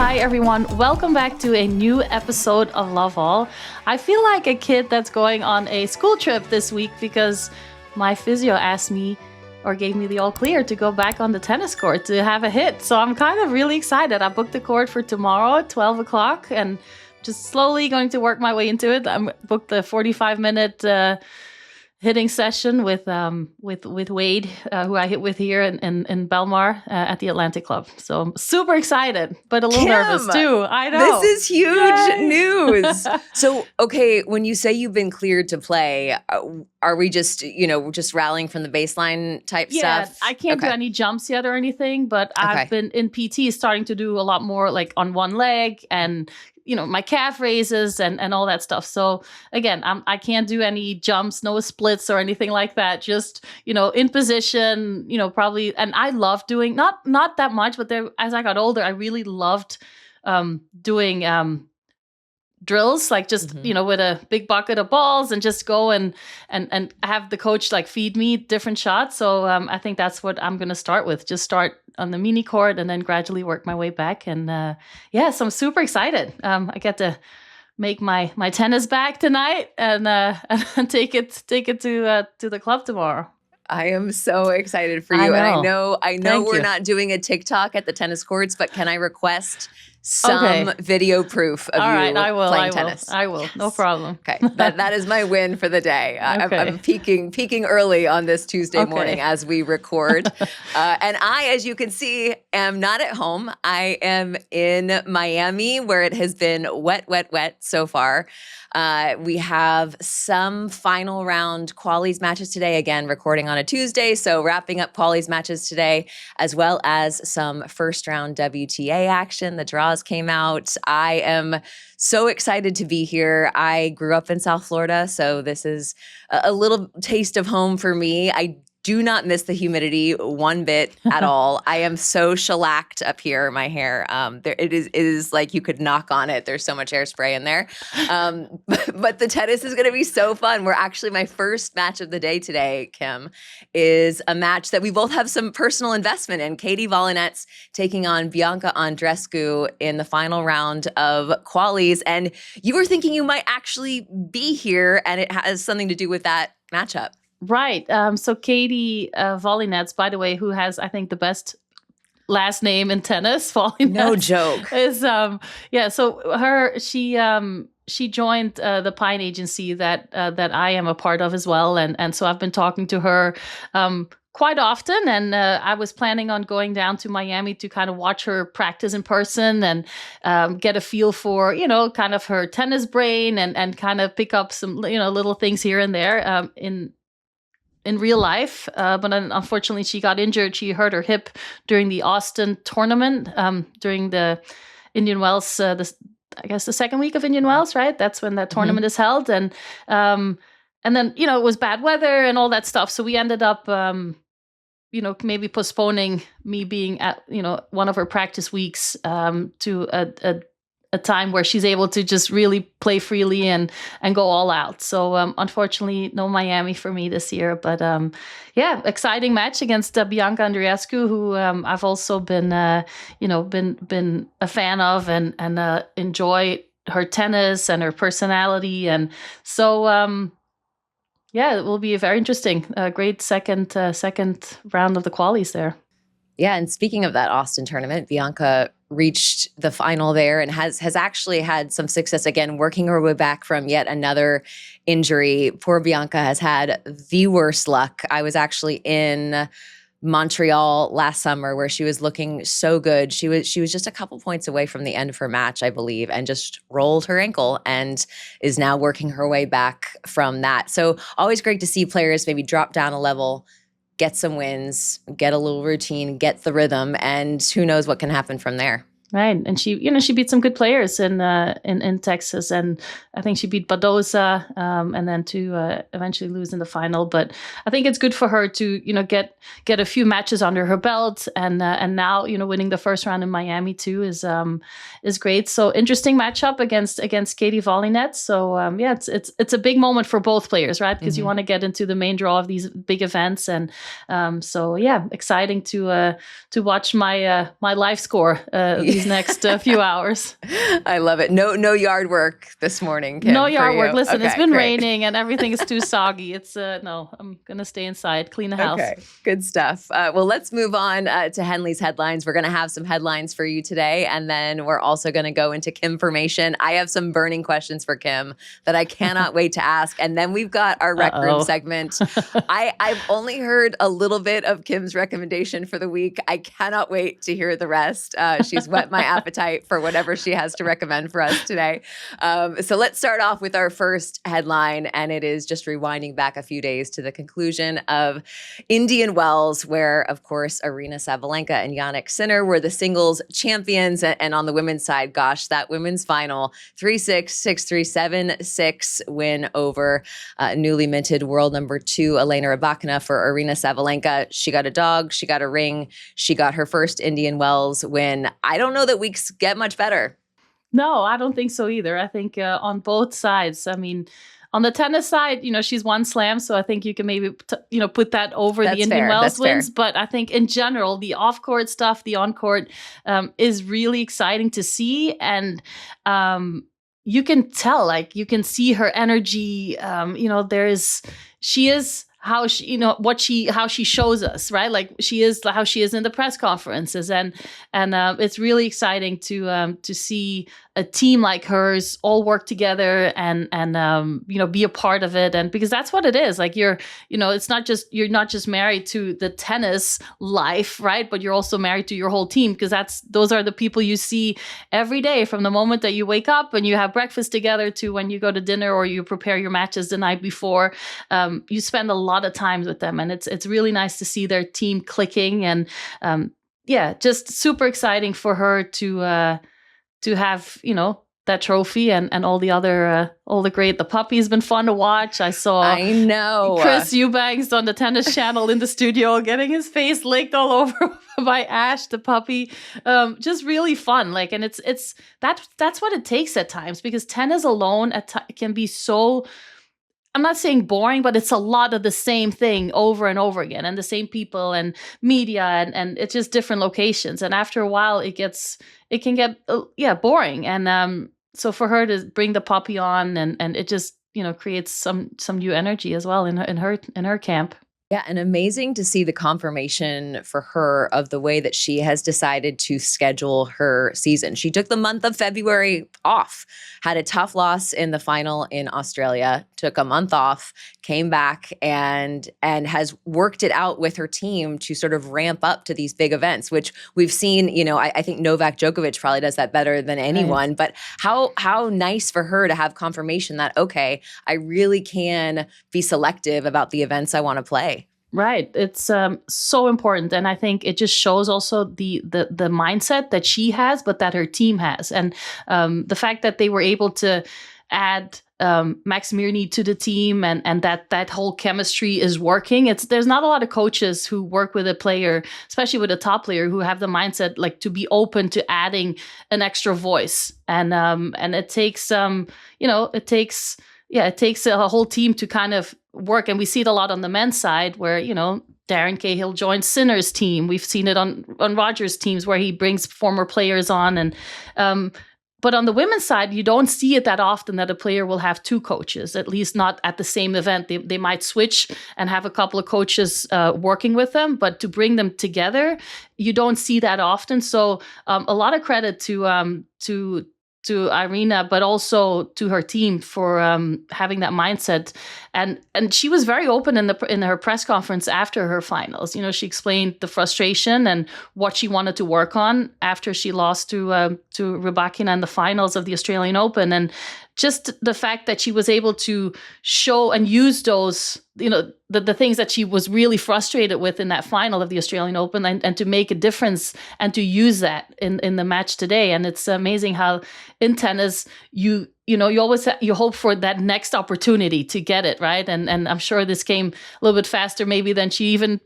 Hi everyone, welcome back to a new episode of Love All. I feel like a kid that's going on a school trip this week because my physio asked me or gave me the all clear to go back on the tennis court to have a hit. So I'm kind of really excited. I booked the court for tomorrow at 12 o'clock and just slowly going to work my way into it. I booked the 45-minute hitting session with Wade, who I hit with here in Belmar at the Atlantic Club. So I'm super excited, but a little nervous too. I know. This is huge news. So, okay, when you say you've been cleared to play, are we just rallying from the baseline type stuff? Yeah, I can't do any jumps yet or anything, but I've been in PT starting to do a lot more like on one leg and my calf raises and all that stuff. So again, I can't do any jumps, no splits or anything like that. Just, in position, probably. And I love doing, not that much, but as I got older, I really loved doing drills, like just, with a big bucket of balls and just go and have the coach like feed me different shots. So I think that's what I'm going to start with. Just start on the mini court and then gradually work my way back. And so I'm super excited. I get to make my tennis back tonight and take it to the club tomorrow. I am so excited for you. I know we're not doing a TikTok at the tennis courts, but can I request some video proof of playing tennis? I will. No problem. Okay. That is my win for the day. I'm peaking early on this Tuesday morning as we record. And I, as you can see, am not at home. I am in Miami where it has been wet so far. We have some final round qualies matches today, again, recording on a Tuesday. So wrapping up qualies matches today, as well as some first round WTA action. The draws came out. I am so excited to be here. I grew up in South Florida, so this is a little taste of home for me. I do not miss the humidity one bit at all. I am so shellacked up here, my hair. It is like you could knock on it. There's so much hairspray in there. But the tennis is going to be so fun. My first match of the day today, Kim, is a match that we both have some personal investment in. Katie Volinets taking on Bianca Andreescu in the final round of qualies. And you were thinking you might actually be here, and it has something to do with that matchup. Right. So Katie Volinets, by the way, who has, I think, the best last name in tennis, Volinets. No joke. Is so she joined the Pine Agency that I am a part of as well, and so I've been talking to her quite often, and I was planning on going down to Miami to kind of watch her practice in person and get a feel for kind of her tennis brain and kind of pick up some little things here and there in real life, but unfortunately she got injured. She hurt her hip during the Austin tournament, during the Indian Wells, I guess the second week of Indian Wells, right? That's when that tournament is held. And then, it was bad weather and all that stuff. So we ended up, maybe postponing me being at, one of her practice weeks to a time where she's able to just really play freely and go all out. So unfortunately, no Miami for me this year. But exciting match against Bianca Andreescu, who I've also been been a fan of and enjoy her tennis and her personality. And so it will be a very interesting, great second round of the qualies there. Yeah, and speaking of that Austin tournament, Bianca reached the final there and has actually had some success again, working her way back from yet another injury. Poor Bianca has had the worst luck. I was actually in Montreal last summer where she was looking so good. She was just a couple points away from the end of her match, I believe, and just rolled her ankle and is now working her way back from that. So always great to see players maybe drop down a level, get some wins, get a little routine, get the rhythm, and who knows what can happen from there. Right, and she beat some good players in Texas, and I think she beat Badosa, and then to eventually lose in the final. But I think it's good for her to get a few matches under her belt, and now winning the first round in Miami too is great. So interesting matchup against Katie Volinets. So it's a big moment for both players, right? Because you want to get into the main draw of these big events, and exciting to watch my live score these next few hours. I love it. No yard work this morning, Kim. No yard work. Listen, okay, it's been great. raining and everything is too soggy. It's no, I'm gonna stay inside, clean the house. Okay, good stuff. Well, let's move on to Henley's headlines. We're going to have some headlines for you today, and then we're also going to go into Kimformation. I have some burning questions for Kim that I cannot wait to ask, and then we've got our Rec Room segment. I've only heard a little bit of Kim's recommendation for the week. I cannot wait to hear the rest. She's whet my appetite for whatever she has to recommend for us today. So let's start off with our first headline, and it is just rewinding back a few days to the conclusion of Indian Wells, where, of course, Aryna Sabalenka and Jannik Sinner were the singles champions. And on the women's side, gosh, that women's final, 3-6, 6-3, 7-6 win over newly minted world number 2, Elena Rybakina, for Aryna Sabalenka. She got a dog, she got a ring, she got her first Indian Wells win. I don't know that weeks get much better. No, I don't think so either. I think on both sides, I mean, on the tennis side, she's won slams, so I think you can maybe, put that over the Indian Wells wins. Fair. But I think in general, the off-court stuff, the on-court is really exciting to see. And you can tell, you can see her energy. She is how she, how she shows us, right? Like she is how she is in the press conferences, and it's really exciting to see a team like hers all work together and be a part of it. And because that's what it is. Like you're not just married to the tennis life, right? But you're also married to your whole team, because those are the people you see every day, from the moment that you wake up and you have breakfast together to when you go to dinner or you prepare your matches the night before. You spend a lot of time with them, and it's really nice to see their team clicking. And just super exciting for her to have, that trophy and all the other, the puppy has been fun to watch. I know Chris Eubanks on the Tennis Channel in the studio getting his face licked all over by Ash, the puppy. Just really fun. And that's what it takes at times, because tennis alone can be so, I'm not saying boring, but it's a lot of the same thing over and over again, and the same people and media, and it's just different locations. And after a while, it can get boring. And so for her to bring the puppy on, and it just creates some new energy as well in her camp. Yeah, and amazing to see the confirmation for her of the way that she has decided to schedule her season. She took the month of February off, had a tough loss in the final in Australia, took a month off, came back, and has worked it out with her team to sort of ramp up to these big events, which we've seen. I think Novak Djokovic probably does that better than anyone. Right. But how nice for her to have confirmation that, okay, I really can be selective about the events I want to play. Right. It's so important. And I think it just shows also the mindset that she has, but that her team has. And the fact that they were able to add Max Mirny to the team, and that whole chemistry is working. There's not a lot of coaches who work with a player, especially with a top player, who have the mindset to be open to adding an extra voice. And it takes it takes a whole team to kind of work. And we see it a lot on the men's side, where, Darren Cahill joins Sinner's team. We've seen it on Rogers' teams, where he brings former players on. And but on the women's side, you don't see it that often that a player will have two coaches, at least not at the same event. They might switch and have a couple of coaches working with them, but to bring them together, you don't see that often. So a lot of credit to Aryna, but also to her team for having that mindset. And she was very open in her press conference after her finals. She explained the frustration and what she wanted to work on after she lost to Rybakina in the finals of the Australian Open. And just the fact that she was able to show and use those, the things that she was really frustrated with in that final of the Australian Open, and to make a difference and to use that in the match today. And it's amazing how in tennis, you always you hope for that next opportunity to get it, right? And I'm sure this came a little bit faster maybe than she even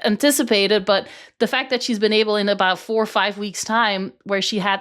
anticipated. But the fact that she's been able in about 4 or 5 weeks' time, where she had,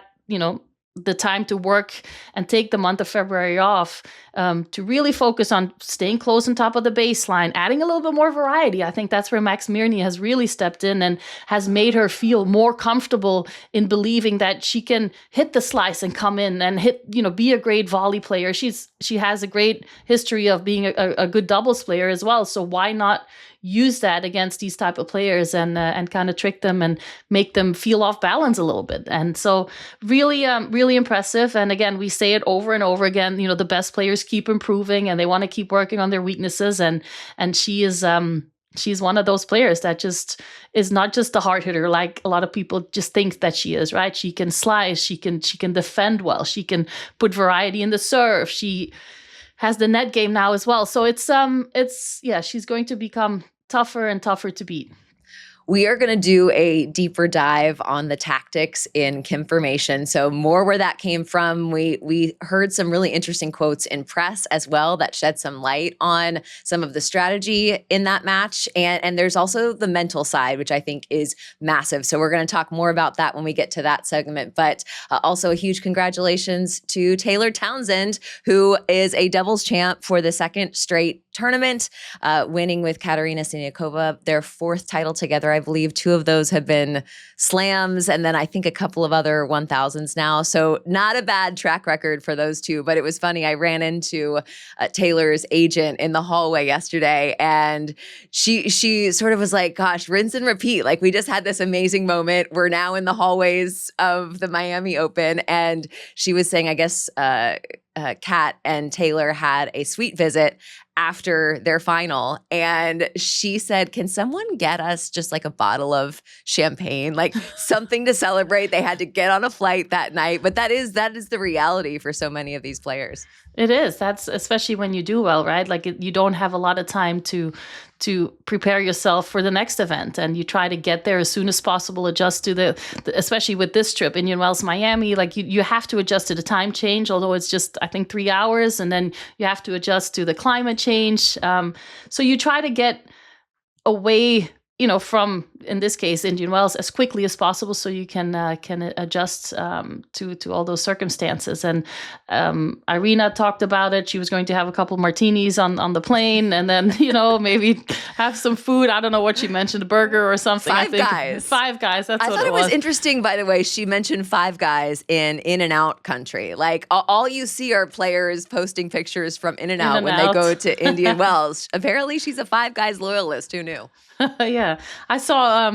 the time to work and take the month of February off, to really focus on staying close on top of the baseline, adding a little bit more variety. I think that's where Max Mirny has really stepped in and has made her feel more comfortable in believing that she can hit the slice and come in and be a great volley player. She has a great history of being a good doubles player as well. So why not use that against these type of players and kind of trick them and make them feel off balance a little bit? And so really, really impressive. And again, we say it over and over again, the best players keep improving and they want to keep working on their weaknesses. And she is, she's one of those players that just is not just a hard hitter like a lot of people just think that she is, right? She can slice, she can defend well, she can put variety in the serve. She has the net game now as well. So she's going to become tougher and tougher to beat. We are going to do a deeper dive on the tactics in Kim formation. So more where that came from. We heard some really interesting quotes in press as well that shed some light on some of the strategy in that match. And there's also the mental side, which I think is massive. So we're going to talk more about that when we get to that segment. But also a huge congratulations to Taylor Townsend, who is a doubles champ for the second straight tournament, winning with Katerina Siniaková, their fourth title together. I believe two of those have been slams, and then I think a couple of other 1000s now. So not a bad track record for those two. But it was funny. I ran into Taylor's agent in the hallway yesterday, and she sort of was like, gosh, rinse and repeat. Like, we just had this amazing moment. We're now in the hallways of the Miami Open. And she was saying, I guess, Kat and Taylor had a suite visit after their final. And she said, can someone get us just like a bottle of champagne, like something to celebrate? They had to get on a flight that night. But that is the reality for so many of these players. It is. That's especially when you do well, right? Like you don't have a lot of time to prepare yourself for the next event, and you try to get there as soon as possible, adjust to the especially with this trip, Indian Wells, Miami, like you have to adjust to the time change, although it's just, I think, 3 hours, and then you have to adjust to the climate change. So you try to get away, from, in this case, Indian Wells, as quickly as possible, so you can adjust to all those circumstances. And Irina talked about it. She was going to have a couple martinis on the plane, and then maybe have some food. I don't know what she mentioned, a burger or something. Five Guys. Five Guys. That's what it was. I thought it was interesting, by the way. She mentioned Five Guys in In-N-Out country. Like all you see are players posting pictures from In-N-Out when they go to Indian Wells. Apparently, she's a Five Guys loyalist. Who knew? Yeah, I saw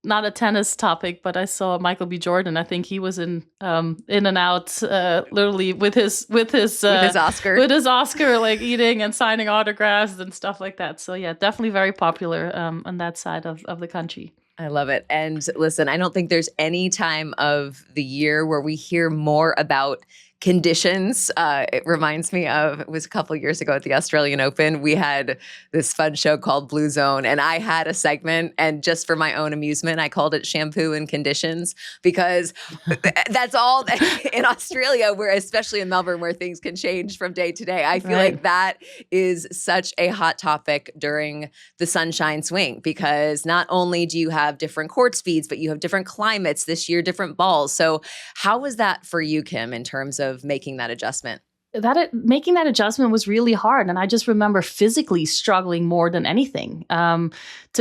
not a tennis topic, but I saw Michael B. Jordan. I think he was in and out, literally with his Oscar, like eating and signing autographs and stuff like that. So yeah, definitely very popular on that side of the country. I love it. And listen, I don't think there's any time of the year where we hear more about conditions. It reminds me of, it was a couple of years ago at the Australian Open, we had this fun show called Blue Zone, and I had a segment, and just for my own amusement, I called it Shampoo and Conditions, because that's all in Australia, where, especially in Melbourne, where things can change from day to day. I feel like that is such a hot topic during the Sunshine Swing, because not only do you have different court speeds, but you have different climates this year, different balls. So how was that for you, Kim, in terms of making that adjustment? Making that adjustment was really hard. And I just remember physically struggling more than anything. To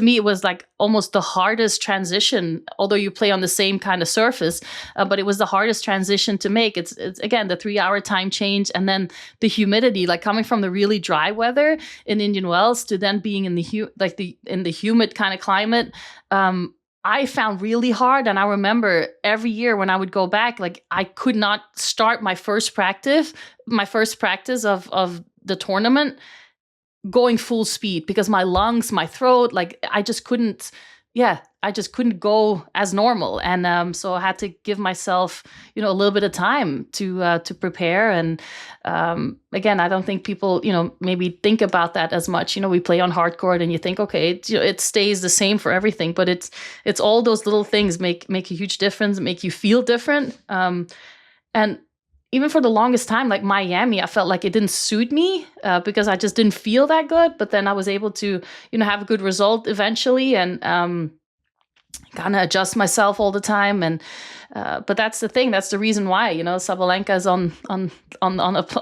me, it was like almost the hardest transition, although you play on the same kind of surface, but it was the hardest transition to make. It's again, the 3-hour time change, and then the humidity, like coming from the really dry weather in Indian Wells to then being in the humid kind of climate. I found really hard. And I remember every year when I would go back, like I could not start my first practice of the tournament going full speed, because my lungs, my throat, like I just couldn't go as normal. And so I had to give myself, a little bit of time to prepare. And again, I don't think people, maybe think about that as much. We play on hard court, and you think, okay, it stays the same for everything, but it's all those little things make a huge difference, make you feel different. And even for the longest time, like Miami, I felt like it didn't suit me because I just didn't feel that good. But then I was able to, have a good result eventually. And kind of adjust myself all the time. And but that's the thing. That's the reason why, Sabalenka is on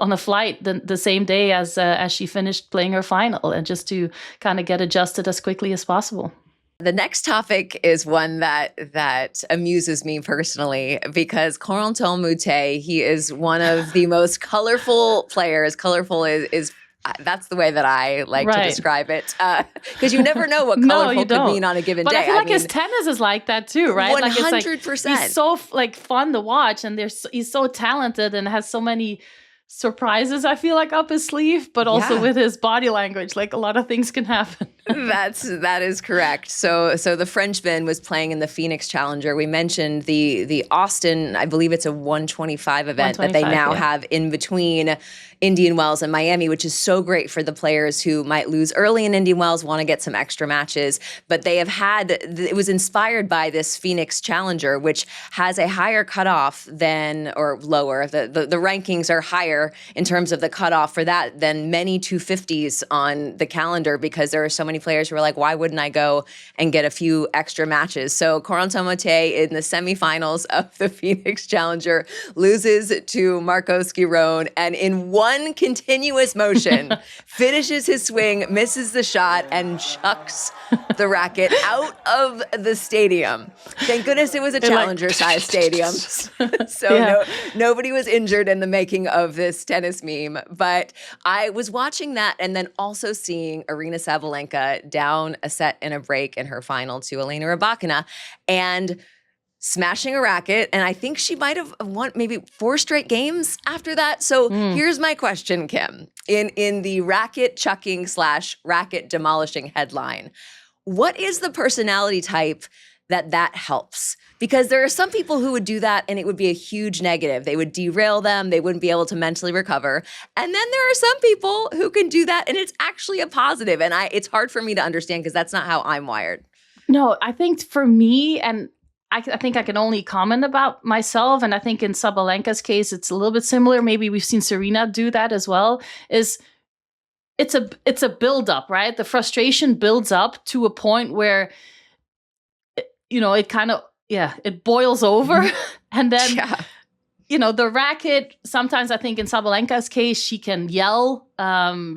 a flight the same day as she finished playing her final, and just to kind of get adjusted as quickly as possible. The next topic is one that amuses me personally, because Corentin Moutet, he is one of the most colorful players. Colorful is that's the way that I like to describe it, because you never know what colorful could mean on a given day. But I feel like his tennis is like that too, right? 100%. He's so fun to watch, and he's so talented and has so many surprises, I feel like, up his sleeve, but also with his body language, like a lot of things can happen. That is correct. So the Frenchman was playing in the Phoenix Challenger. We mentioned the Austin, I believe it's a 125 event that they now have in between Indian Wells and Miami, which is so great for the players who might lose early in Indian Wells, want to get some extra matches. But they have it was inspired by this Phoenix Challenger, which has a higher cutoff or lower. The rankings are higher in terms of the cutoff for that than many 250s on the calendar, because there are so many players who are like, why wouldn't I go and get a few extra matches? So Corentin Moutet in the semifinals of the Phoenix Challenger loses to Marcos Giron, and in one continuous motion finishes his swing, misses the shot, and chucks the racket out of the stadium. Thank goodness it was a challenger-sized stadium. So nobody was injured in the making of this tennis meme. But I was watching that, and then also seeing Aryna Sabalenka down a set in a break in her final to Elena Rybakina, and smashing a racket. And I think she might have won maybe 4 straight games after that. So here's my question, Kim. In the racket chucking / racket demolishing headline, what is the personality type that helps? Because there are some people who would do that and it would be a huge negative. They would derail them. They wouldn't be able to mentally recover. And then there are some people who can do that and it's actually a positive. And it's hard for me to understand, because that's not how I'm wired. No, I think for me, and I think I can only comment about myself, and I think in Sabalenka's case, it's a little bit similar. Maybe we've seen Serena do that as well. It's a build-up, right? The frustration builds up to a point where, it kind of, it boils over. And then, the racket, sometimes I think in Sabalenka's case, she can yell.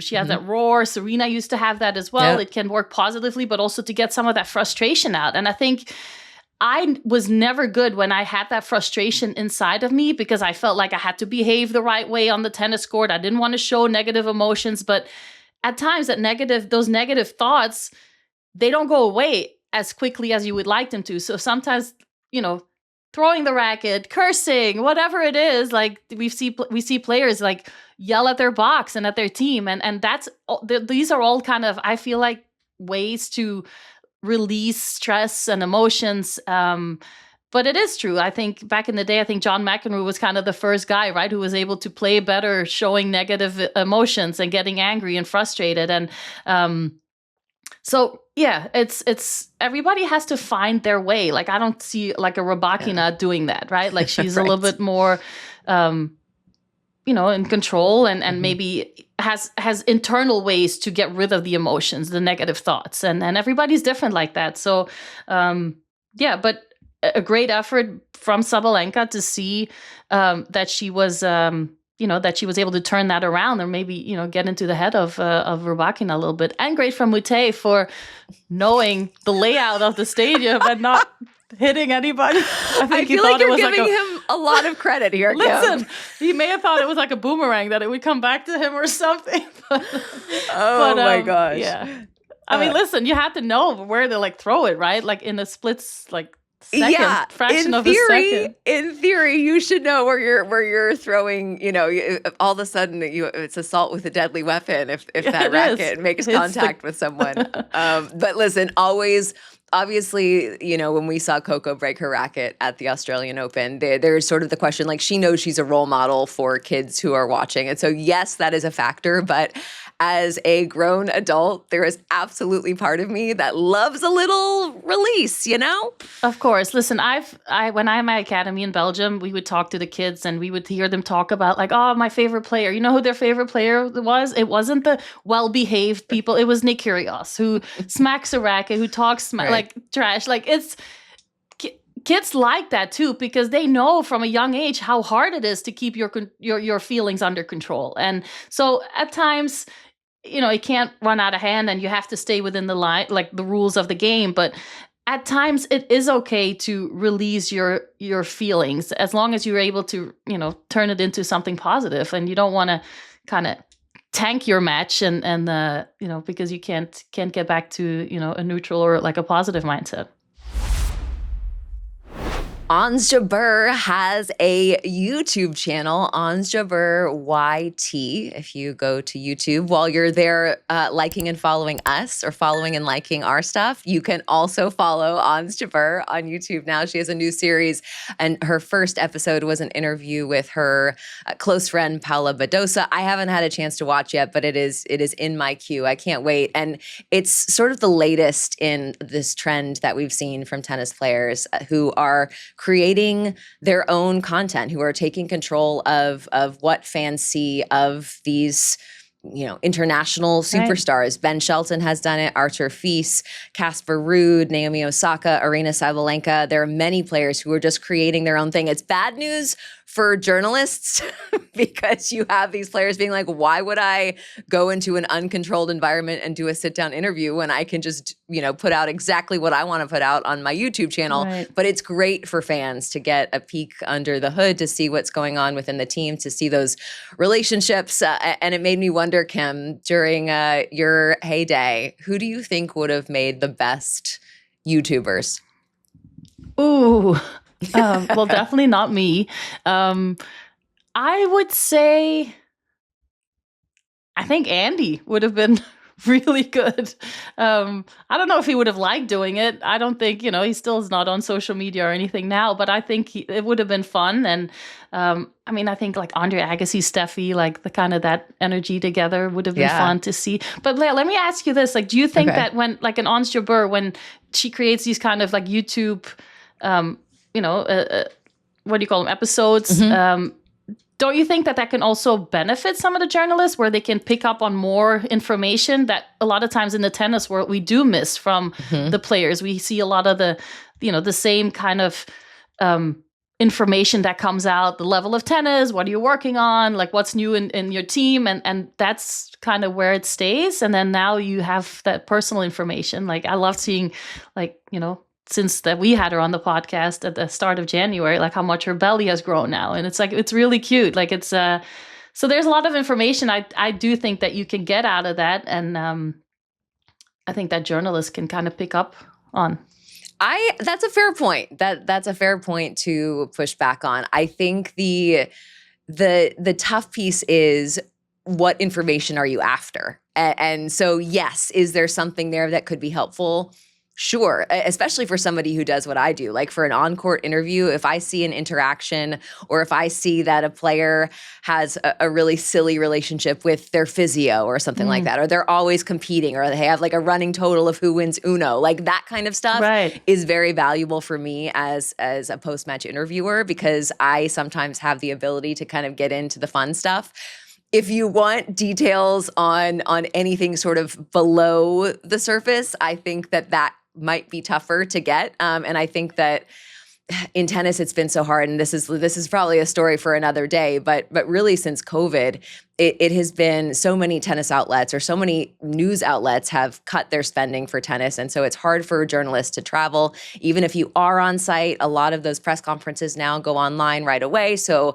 She has that roar. Serena used to have that as well. It can work positively, but also to get some of that frustration out. And I think I was never good when I had that frustration inside of me, because I felt like I had to behave the right way on the tennis court. I didn't want to show negative emotions, but at times those negative thoughts, they don't go away as quickly as you would like them to. So sometimes, throwing the racket, cursing, whatever it is, like we see players like yell at their box and at their team. And these are all kind of, I feel like, ways to release stress and emotions. But it is true. I think back in the day, John McEnroe was kind of the first guy, right, who was able to play better, showing negative emotions and getting angry and frustrated. And it's everybody has to find their way. Like, I don't see like a Rybakina doing that, right? Like, she's a little bit more, in control and maybe has internal ways to get rid of the emotions, the negative thoughts. And everybody's different like that. So, but a great effort from Sabalenka to see that she was, that she was able to turn that around, or maybe, get into the head of Rybakina a little bit. And great from Moutet for knowing the layout of the stadium and not hitting anybody. I feel like you're giving him a lot of credit here. Listen, he may have thought it was like a boomerang, that it would come back to him or something. My gosh. Yeah. I mean, listen, you have to know where to throw it, right? Like in a splits, fraction of a second. In theory, you should know where you're throwing. All of a sudden, it's assault with a deadly weapon if that racket makes contact with someone. But listen, obviously, when we saw Coco break her racket at the Australian Open, there's sort of the question, like, she knows she's a role model for kids who are watching. And so, yes, that is a factor. But as a grown adult, there is absolutely part of me that loves a little release, Of course. Listen, when I'm at Academy in Belgium, we would talk to the kids and we would hear them talk about my favorite player. You know who their favorite player was? It wasn't the well-behaved people. It was Nick Kyrgios, who smacks a racket, who talks like trash. Like, kids like that too, because they know from a young age how hard it is to keep your feelings under control. And so at times, it can't run out of hand and you have to stay within the line, like the rules of the game. But at times it is okay to release your feelings, as long as you're able to, turn it into something positive. And you don't want to kind of tank your match and because you can't get back to, a neutral or like a positive mindset. Ons Jabeur has a YouTube channel, Ons Jabeur YT. If you go to YouTube while you're there liking and following us, or following and liking our stuff, you can also follow Ons Jabeur on YouTube now. She has a new series, and her first episode was an interview with her close friend, Paula Badosa. I haven't had a chance to watch yet, but it is in my queue. I can't wait. And it's sort of the latest in this trend that we've seen from tennis players who are creating their own content, who are taking control of what fans see of these, international superstars. Right. Ben Shelton has done it, Arthur Fils, Casper Ruud, Naomi Osaka, Aryna Sabalenka. There are many players who are just creating their own thing. It's bad news for journalists because you have these players being like, why would I go into an uncontrolled environment and do a sit-down interview when I can just, put out exactly what I want to put out on my YouTube channel? Right. But it's great for fans to get a peek under the hood, to see what's going on within the team, to see those relationships. And it made me wonder, Kim, during your heyday, who do you think would have made the best YouTubers? Ooh. Well, definitely not me. I would say, I think Andy would have been really good. I don't know if he would have liked doing it. I don't think, he still is not on social media or anything now, but I think it would have been fun. And I think like Andre Agassi, Steffi, like the kind of that energy together would have been fun to see. But let me ask you this, like, do you think that when like an Ons Jabeur, when she creates these kind of like YouTube, what do you call them, episodes? Mm-hmm. Don't you think that can also benefit some of the journalists, where they can pick up on more information that a lot of times in the tennis world we do miss from the players? We see a lot of the same kind of information that comes out, the level of tennis, what are you working on, like what's new in your team, and that's kind of where it stays. And then now you have that personal information. Like I love seeing, like, since that we had her on the podcast at the start of January, like how much her belly has grown now. And it's like, it's really cute. Like it's, so there's a lot of information I do think that you can get out of that. And I think that journalists can kind of pick up on. That's a fair point. That's a fair point to push back on. I think the tough piece is, what information are you after? And so, yes, is there something there that could be helpful? Sure, especially for somebody who does what I do. Like for an on-court interview, if I see an interaction, or if I see that a player has a really silly relationship with their physio or something like that, or they're always competing, or they have like a running total of who wins Uno, like that kind of stuff is very valuable for me as a post-match interviewer, because I sometimes have the ability to kind of get into the fun stuff. If you want details on anything sort of below the surface, I think that might be tougher to get. And I think that in tennis, it's been so hard. And this is probably a story for another day. But really, since COVID, it has been so many tennis outlets, or so many news outlets have cut their spending for tennis. And so it's hard for journalists to travel. Even if you are on site, a lot of those press conferences now go online right away. So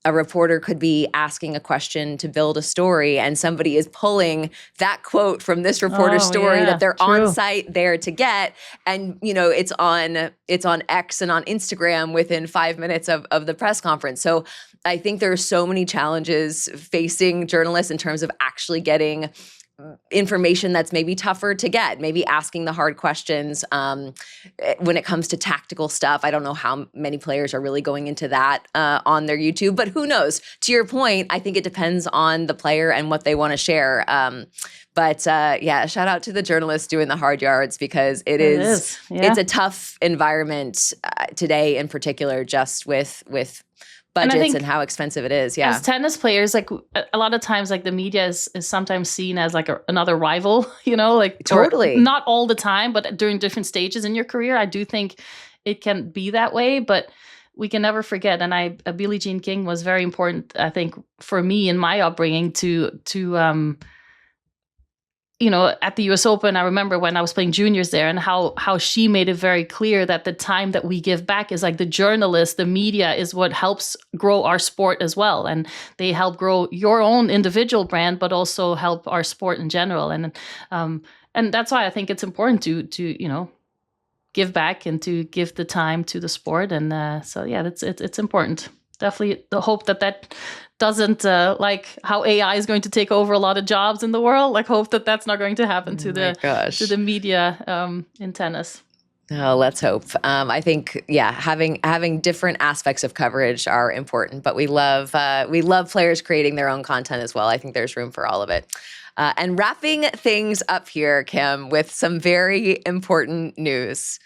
a reporter could be asking a question to build a story, and somebody is pulling that quote from this reporter's story that they're on site there to get. And, it's on X and on Instagram within 5 minutes of the press conference. So I think there are so many challenges facing journalists in terms of actually getting information that's maybe tougher to get, maybe asking the hard questions. When it comes to tactical stuff, I don't know how many players are really going into that on their YouTube, but who knows? To your point, I think it depends on the player and what they want to share. But shout out to the journalists doing the hard yards, because it's a tough environment today, in particular, just with budgets and how expensive it is. Yeah. As tennis players, like a lot of times, like the media is sometimes seen as like another rival, like totally. Not all the time, but during different stages in your career, I do think it can be that way, but we can never forget. And Billie Jean King was very important, I think, for me in my upbringing to at the US Open, I remember when I was playing juniors there and how she made it very clear that the time that we give back is like the journalists, the media is what helps grow our sport as well. And they help grow your own individual brand, but also help our sport in general. And that's why I think it's important to give back and to give the time to the sport. And so, yeah, it's important. Definitely the hope that doesn't like how AI is going to take over a lot of jobs in the world. Like hope that that's not going to happen to the media in tennis. Oh, let's hope. I think, having different aspects of coverage are important, but we love players creating their own content as well. I think there's room for all of it. And wrapping things up here, Kim, with some very important news.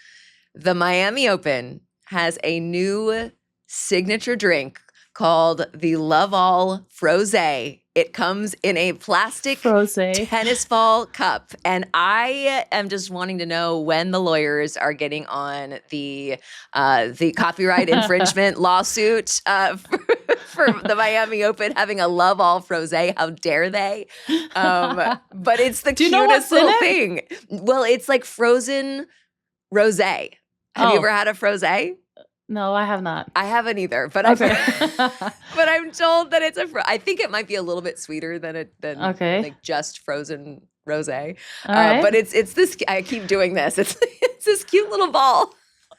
The Miami Open has a new signature drink called the Love All Frosé. It comes in a plastic tennis ball cup. And I am just wanting to know when the lawyers are getting on the copyright infringement lawsuit for the Miami Open having a Love All Frosé. How dare they? But it's the cutest little thing. Well, it's like frozen rosé. Have you ever had a frosé? No, I have not. I haven't either, but but I'm told that it's I think it might be a little bit sweeter than like just frozen rosé. Right. But it's this. I keep doing this. It's this cute little ball.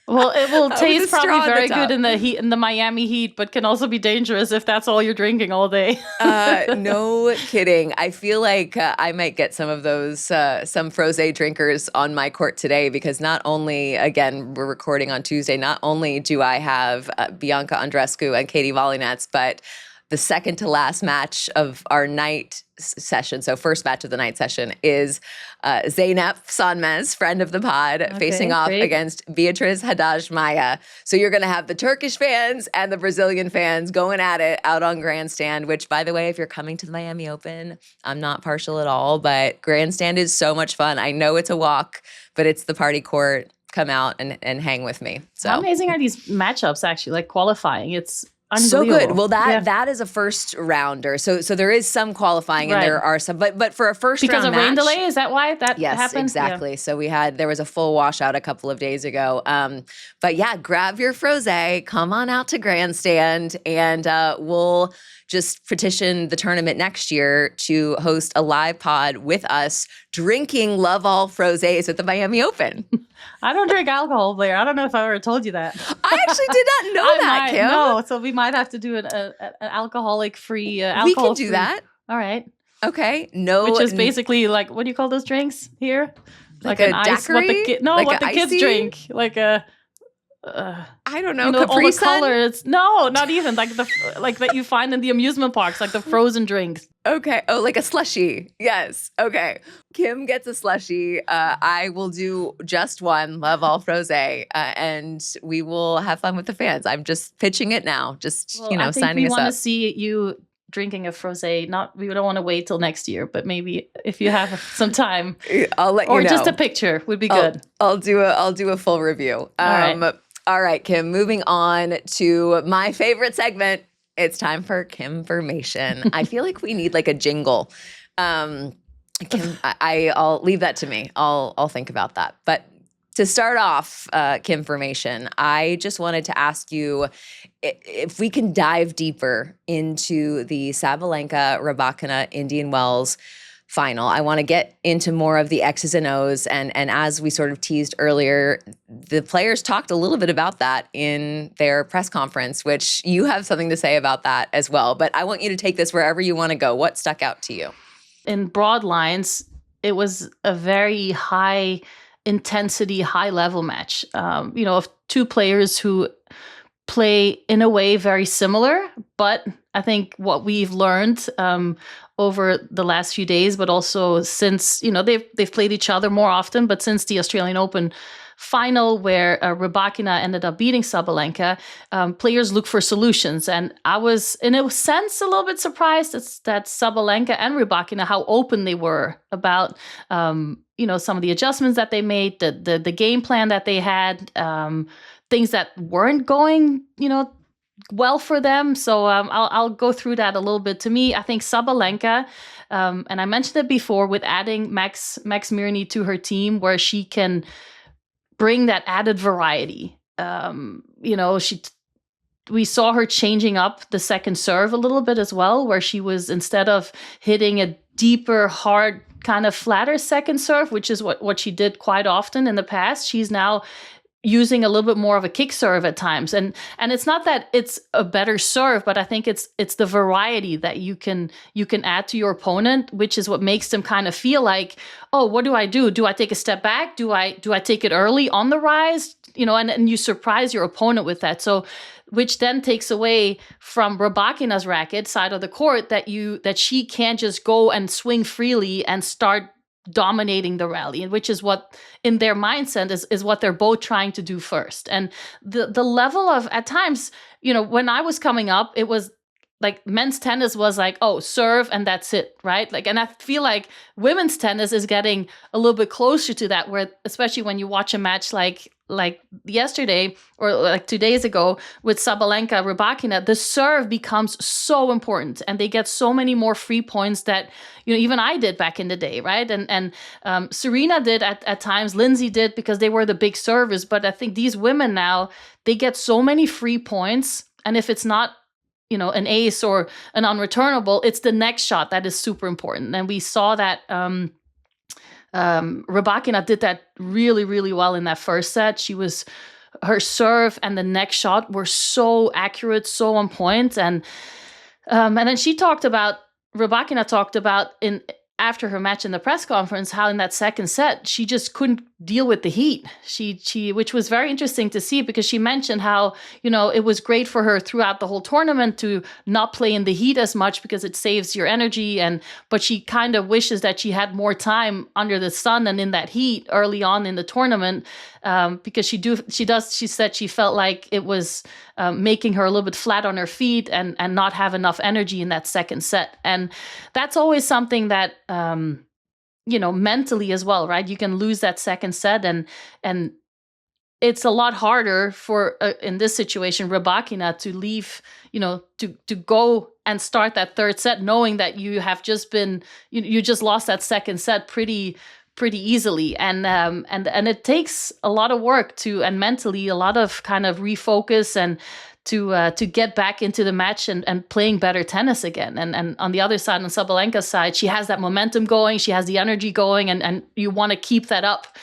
Well, it will taste probably very good in the Miami heat, but can also be dangerous if that's all you're drinking all day. No kidding. I feel like I might get some of those, some frosé drinkers on my court today, because not only, again, we're recording on Tuesday, not only do I have Bianca Andreescu and Katie Volynets, but the second to last match of our night session, so first match of the night session, is Zeynep Sonmez, friend of the pod, facing off against Beatriz Haddad Maia. So you're going to have the Turkish fans and the Brazilian fans going at it out on Grandstand, which, by the way, if you're coming to the Miami Open, I'm not partial at all, but Grandstand is so much fun. I know it's a walk, but it's the party court. Come out and hang with me. So how amazing are these matchups, actually, like qualifying? It's so good. Well, that is a first rounder. So there is some qualifying and there are some, but for a first round match. Because of rain delay, is that why that happened? Yes, exactly. Yeah. So there was a full washout a couple of days ago. But yeah, grab your frosé, come on out to Grandstand, and we'll just petition the tournament next year to host a live pod with us drinking Love All Frosés at the Miami Open. I don't drink alcohol, Blair. I don't know if I ever told you that. I actually did not know that, Kim. No, so we might have to do an alcoholic-free alcohol. We can do that. All right. Okay. No. Which is basically like, what do you call those drinks here? Like an ice. Daiquiri? What the kids drink. Like a... I don't know. All the colors. No, not even like that you find in the amusement parks, like the frozen drinks. Okay. Oh, like a slushie. Yes. Okay. Kim gets a slushie. I will do just one Love All Frosé, and we will have fun with the fans. I'm just pitching it now. Just signing us up. I think we want to see you drinking a frosé. We don't want to wait till next year, but maybe if you have some time, I'll let you know. Or just a picture would be good. I'll do a full review. All right, Kim, moving on to my favorite segment. It's time for Kimformation. I feel like we need like a jingle. Kim, I'll leave that to me. I'll think about that. But to start off, Kimformation, I just wanted to ask you if we can dive deeper into the Sabalenka Rybakina Indian Wells final. I want to get into more of the X's and O's. And as we sort of teased earlier, the players talked a little bit about that in their press conference, which you have something to say about that as well. But I want you to take this wherever you want to go. What stuck out to you? In broad lines, it was a very high intensity, high level match. Of two players who play in a way very similar, but I think what we've learned over the last few days, but also since, they've played each other more often, but since the Australian Open final where Rybakina ended up beating Sabalenka, players look for solutions. And I was, in a sense, a little bit surprised that Sabalenka and Rybakina, how open they were about, some of the adjustments that they made, the game plan that they had. things that weren't going, well for them. So I'll go through that a little bit. To me, I think Sabalenka, and I mentioned it before, with adding Max Mirny to her team, where she can bring that added variety. We saw her changing up the second serve a little bit as well, where she was, instead of hitting a deeper, hard, kind of flatter second serve, which is what she did quite often in the past, she's now using a little bit more of a kick serve at times. And it's not that it's a better serve, but I think it's the variety that you can add to your opponent, which is what makes them kind of feel like, oh, what do I do? Do I take a step back? Do I take it early on the rise? And you surprise your opponent with that. So, which then takes away from Rybakina's racket side of the court, that she can't just go and swing freely and start dominating the rally, and which is what in their mindset is what they're both trying to do first. And the level of, at times, when I was coming up, it was like men's tennis was like, oh, serve and that's it, right? Like, and I feel like women's tennis is getting a little bit closer to that, where especially when you watch a match like yesterday or like 2 days ago with Sabalenka Rybakina, the serve becomes so important, and they get so many more free points that even I did back in the day, right? And Serena did at times, Lindsay did, because they were the big servers. But I think these women now, they get so many free points, and if it's not an ace or an unreturnable, it's the next shot that is super important. And we saw that Rybakina did that really, really well in that first set. Her serve and the next shot were so accurate, so on point. And then Rybakina talked about after her match in the press conference, how in that second set, she just couldn't deal with the heat. Which was very interesting to see, because she mentioned how, it was great for her throughout the whole tournament to not play in the heat as much, because it saves your energy. But she kind of wishes that she had more time under the sun and in that heat early on in the tournament, because she said she felt like it was making her a little bit flat on her feet and not have enough energy in that second set. And that's always something that, mentally as well, right? You can lose that second set, and it's a lot harder for, in this situation, Rybakina to leave, to go and start that third set, knowing that you have just been, you just lost that second set pretty easily. And it takes a lot of work and mentally a lot of kind of refocus and to get back into the match and playing better tennis again. And on the other side, on Sabalenka's side, she has that momentum going, she has the energy going, and you want to keep that up.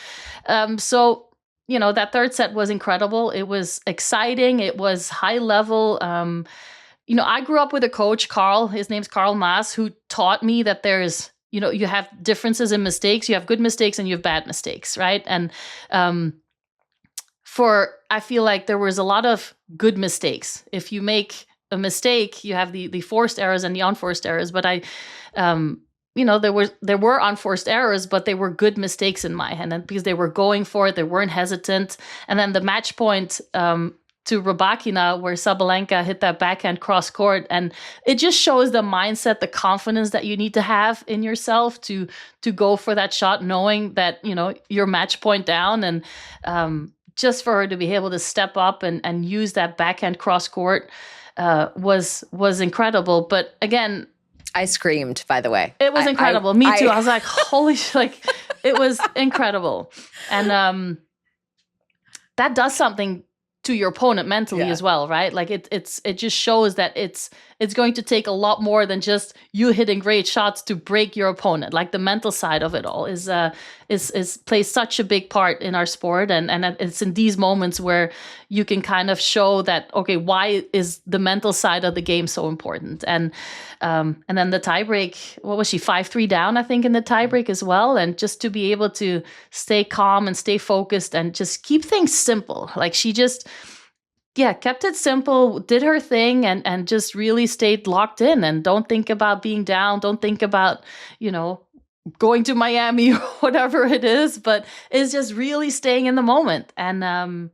So that third set was incredible. It was exciting. It was high level. I grew up with a coach, Carl. His name's Carl Maas, who taught me that there's, you have differences in mistakes. You have good mistakes and you have bad mistakes, right? And I feel like there was a lot of good mistakes. If you make a mistake, you have the forced errors and the unforced errors. But there were unforced errors, but they were good mistakes in my hand, and because they were going for it, they weren't hesitant. And then the match point to Rybakina, where Sabalenka hit that backhand cross court, and it just shows the mindset, the confidence that you need to have in yourself to go for that shot, knowing that you're match point down. And just for her to be able to step up and use that backhand cross court was incredible. But again, I screamed, by the way. It was incredible. Me too. I was like, holy shit, it was incredible. And that does something to your opponent mentally as well, right? Like it just shows that it's going to take a lot more than just you hitting great shots to break your opponent. Like the mental side of it all is plays such a big part in our sport, and it's in these moments where you can kind of show that, okay, why is the mental side of the game so important? And then the tiebreak, what was she, 5-3 down, I think, in the tiebreak as well, and just to be able to stay calm and stay focused and just keep things simple. Like she just kept it simple, did her thing, and just really stayed locked in, and don't think about being down, don't think about, going to Miami or whatever it is, but is just really staying in the moment. And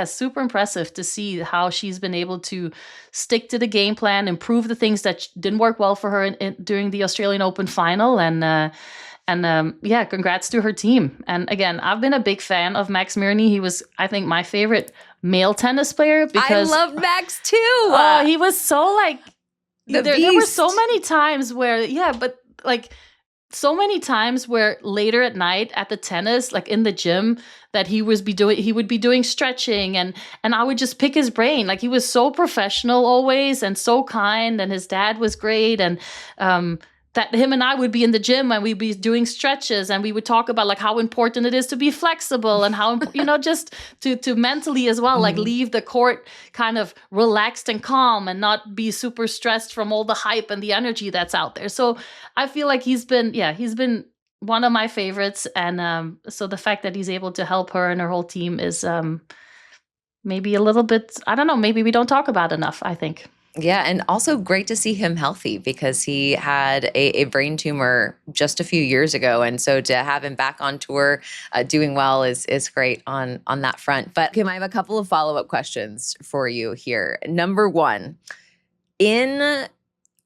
super impressive to see how she's been able to stick to the game plan, improve the things that didn't work well for her during the Australian Open final, and congrats to her team. And again, I've been a big fan of Max Mirny. He was, I think, my favorite male tennis player because I loved Max too. He was so like there were so many times where so many times where later at night at the tennis, like in the gym, that he would be doing stretching and I would just pick his brain. Like he was so professional always and so kind, and his dad was great, and that him and I would be in the gym and we'd be doing stretches and we would talk about like how important it is to be flexible and how, just to mentally as well, like leave the court kind of relaxed and calm and not be super stressed from all the hype and the energy that's out there. So I feel like he's been one of my favorites. And so the fact that he's able to help her and her whole team is maybe a little bit, I don't know, maybe we don't talk about enough, I think. Yeah, and also great to see him healthy because he had a brain tumor just a few years ago. And so to have him back on tour doing well is great on that front. But Kim, I have a couple of follow-up questions for you here. Number one, in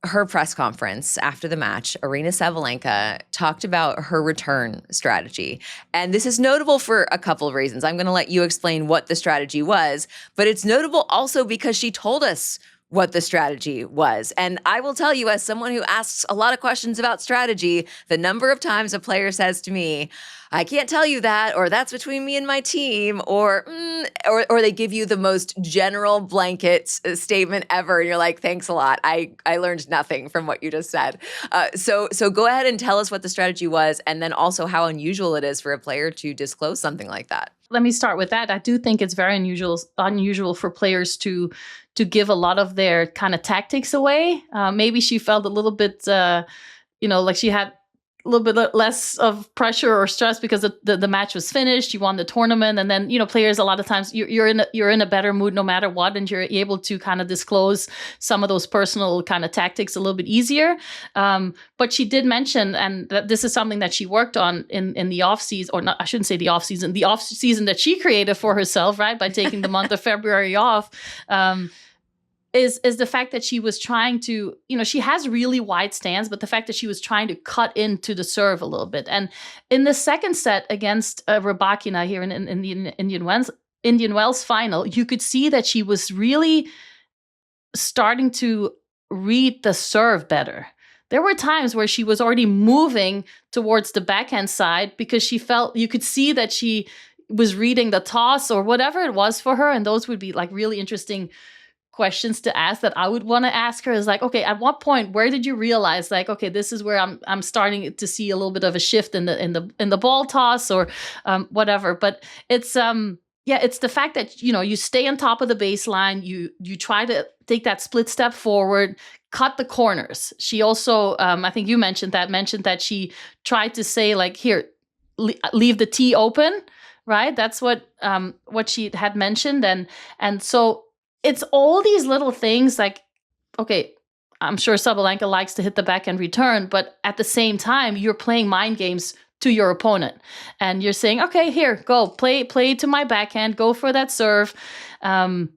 her press conference after the match, Aryna Sabalenka talked about her return strategy. And this is notable for a couple of reasons. I'm going to let you explain what the strategy was, but it's notable also because she told us what the strategy was. And I will tell you, as someone who asks a lot of questions about strategy, the number of times a player says to me, I can't tell you that, or that's between me and my team, or they give you the most general blanket statement ever. And you're like, thanks a lot. I learned nothing from what you just said. So go ahead and tell us what the strategy was, and then also how unusual it is for a player to disclose something like that. Let me start with that. I do think it's very unusual for players to give a lot of their kind of tactics away. Maybe she felt a little bit, like she had a little bit less of pressure or stress because the match was finished. You won the tournament, and then players a lot of times you're in a better mood no matter what, and you're able to kind of disclose some of those personal kind of tactics a little bit easier. But she did mention, and that this is something that she worked on in the off season, or not, I shouldn't say the off season that she created for herself, right, by taking the month of February off. Is the fact that she was trying to, she has really wide stands, but the fact that she was trying to cut into the serve a little bit. And in the second set against Rybakina here in the Indian Wells final, you could see that she was really starting to read the serve better. There were times where she was already moving towards the backhand side because she felt, you could see that she was reading the toss or whatever it was for her. And those would be like really interesting questions to ask that I would want to ask her is like, okay, at what point, where did you realize like, okay, this is where I'm starting to see a little bit of a shift in the ball toss or whatever. But it's it's the fact that you stay on top of the baseline, you try to take that split step forward, cut the corners. She also I think you mentioned that she tried to say like, here, leave the tee open, right? That's what she had mentioned, and so it's all these little things like, okay, I'm sure Sabalenka likes to hit the backhand return, but at the same time, you're playing mind games to your opponent. And you're saying, okay, here, go, play to my backhand, go for that serve. And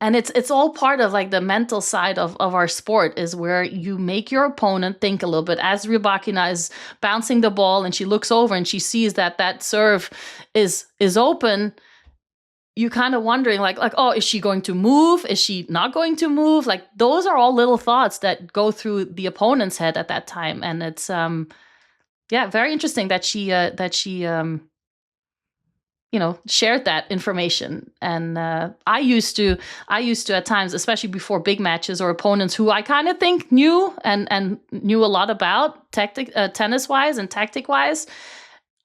it's all part of like the mental side of our sport is where you make your opponent think a little bit. As Rybakina is bouncing the ball and she looks over and she sees that serve is open, you kind of wondering like, oh, is she going to move? Is she not going to move? Like those are all little thoughts that go through the opponent's head at that time. And it's, very interesting that she shared that information. And I used to at times, especially before big matches or opponents who I kind of think knew and knew a lot about tennis wise and tactic wise,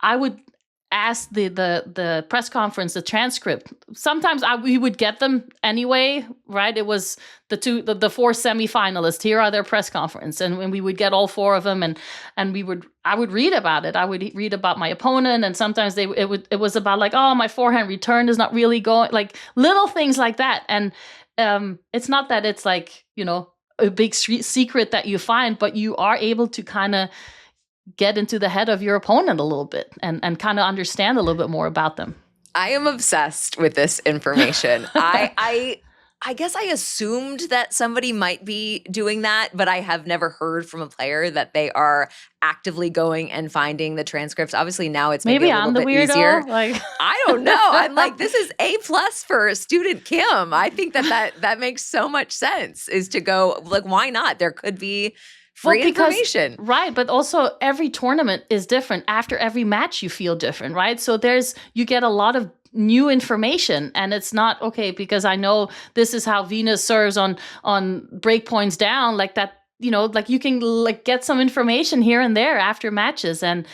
I would ask the press conference, the transcript. Sometimes we would get them anyway, right? It was the four semifinalists. Here are their press conference, and when we would get all four of them, and I would read about it. I would read about my opponent, and sometimes it was about like, oh, my forehand return is not really going, like little things like that. And it's not that it's like a big secret that you find, but you are able to kind of get into the head of your opponent a little bit and kind of understand a little bit more about them. I am obsessed with this information. I I guess I assumed that somebody might be doing that, but I have never heard from a player that they are actively going and finding the transcripts. Obviously, now it's maybe a little bit easier. Like I don't know. I'm like, this is A+ for student Kim. I think that makes so much sense, is to go, like, why not? There could be free information. Right. But also every tournament is different. After every match, you feel different, right? So you get a lot of new information, and it's not okay because I know this is how Venus serves on break points down, like that. Like you can like get some information here and there after matches, and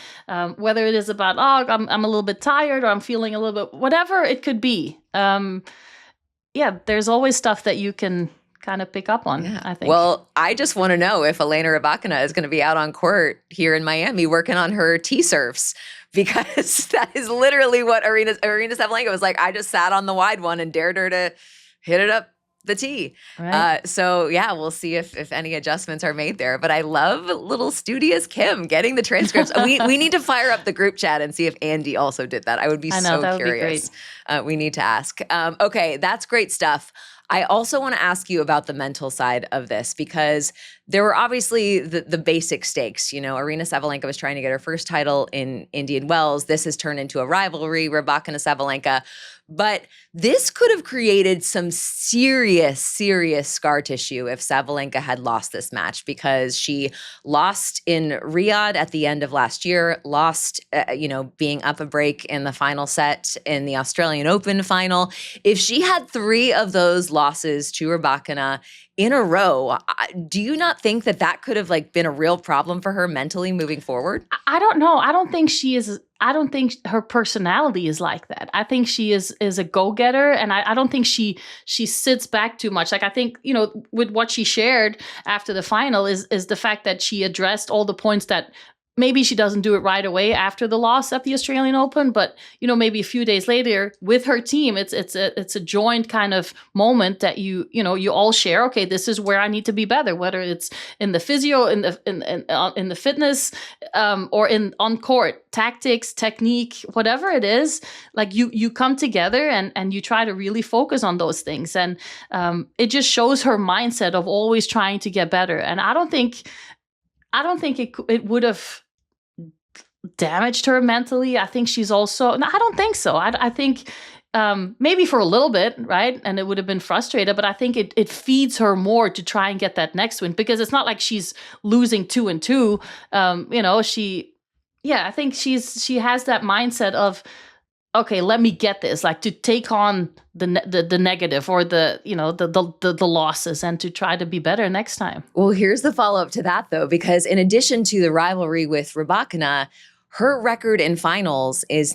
whether it is about I'm a little bit tired, or I'm feeling a little bit, whatever it could be. There's always stuff that you can kind of pick up on, I think. Well, I just want to know if Elena Rybakina is going to be out on court here in Miami working on her tee serves, because that is literally what Aryna Sabalenka was like. I just sat on the wide one and dared her to hit it up the tee. Right. So we'll see if any adjustments are made there. But I love little studious Kim getting the transcripts. we need to fire up the group chat and see if Andy also did that. I would be so curious. We need to ask. Okay, that's great stuff. I also want to ask you about the mental side of this, because there were obviously the basic stakes. Aryna Sabalenka was trying to get her first title in Indian Wells. This has turned into a rivalry, Rybakina Sabalenka. But this could have created some serious scar tissue if Sabalenka had lost this match, because she lost in Riyadh at the end of last year, lost, being up a break in the final set in the Australian Open final. If she had 3 of those losses to Rybakina in a row, do you not think that could have been a real problem for her mentally moving forward? I don't know. I don't think she is. I don't think her personality is like that. I think she is a go-getter, and I don't think she sits back too much. Like, I think, with what she shared after the final is the fact that she addressed all the points that maybe she doesn't do it right away after the loss at the Australian Open, but maybe a few days later with her team, it's a joint kind of moment that you all share. Okay, this is where I need to be better, whether it's in the physio, in the fitness, or on court, tactics, technique, whatever it is. Like you come together and you try to really focus on those things, and it just shows her mindset of always trying to get better. And I don't think it would have damaged her mentally. I think she's also, no, I don't think so. I think maybe for a little bit, right? And it would have been frustrated, but I think it feeds her more to try and get that next win, because it's not like she's losing 2-2. I think she has that mindset of, okay, let me get this, like to take on the negative or the losses, and to try to be better next time. Well, here's the follow-up to that, though, because in addition to the rivalry with Rybakina, her record in finals is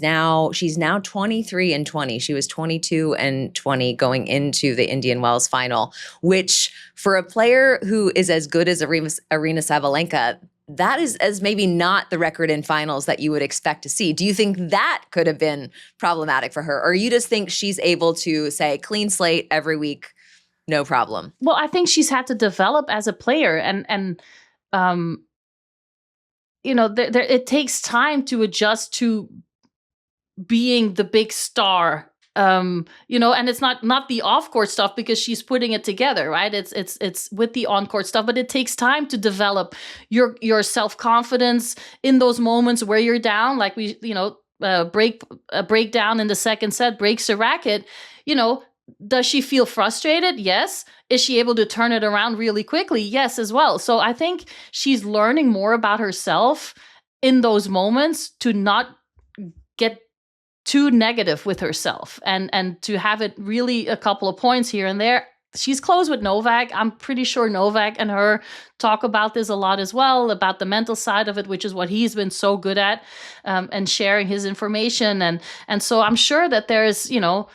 she's now 23-20. She was 22-20 going into the Indian Wells final, which for a player who is as good as Aryna Sabalenka, that is as maybe not the record in finals that you would expect to see. Do you think that could have been problematic for her? Or you just think she's able to say clean slate every week, no problem? Well, I think she's had to develop as a player, and it takes time to adjust to being the big star. And it's not the off-court stuff, because she's putting it together, right? It's with the on-court stuff, but it takes time to develop your self-confidence in those moments where you're down, like break down in the second set, breaks a racket. Does she feel frustrated? Yes. Is she able to turn it around really quickly? Yes, as well. So I think she's learning more about herself in those moments, to not get too negative with herself, and to have it really a couple of points here and there. She's close with Novak. I'm pretty sure Novak and her talk about this a lot as well, about the mental side of it, which is what he's been so good at, and sharing his information. And so I'm sure that there's, you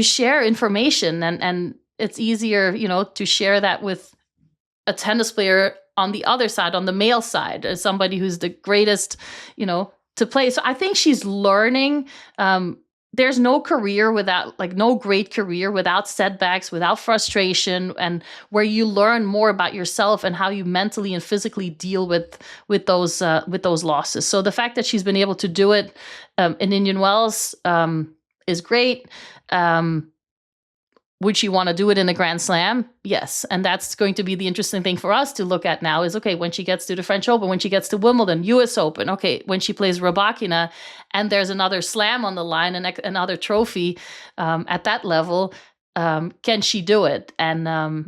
share information, and it's easier, to share that with a tennis player on the other side, on the male side, as somebody who's the greatest, to play. So I think she's learning. There's no great career without setbacks, without frustration, and where you learn more about yourself and how you mentally and physically deal with those losses. So the fact that she's been able to do it in Indian Wells is great. would she want to do it in a Grand Slam? Yes. And that's going to be the interesting thing for us to look at now is, okay, when she gets to the French Open, when she gets to Wimbledon, US Open, okay, when she plays Rybakina and there's another slam on the line and another trophy at that level, can she do it? And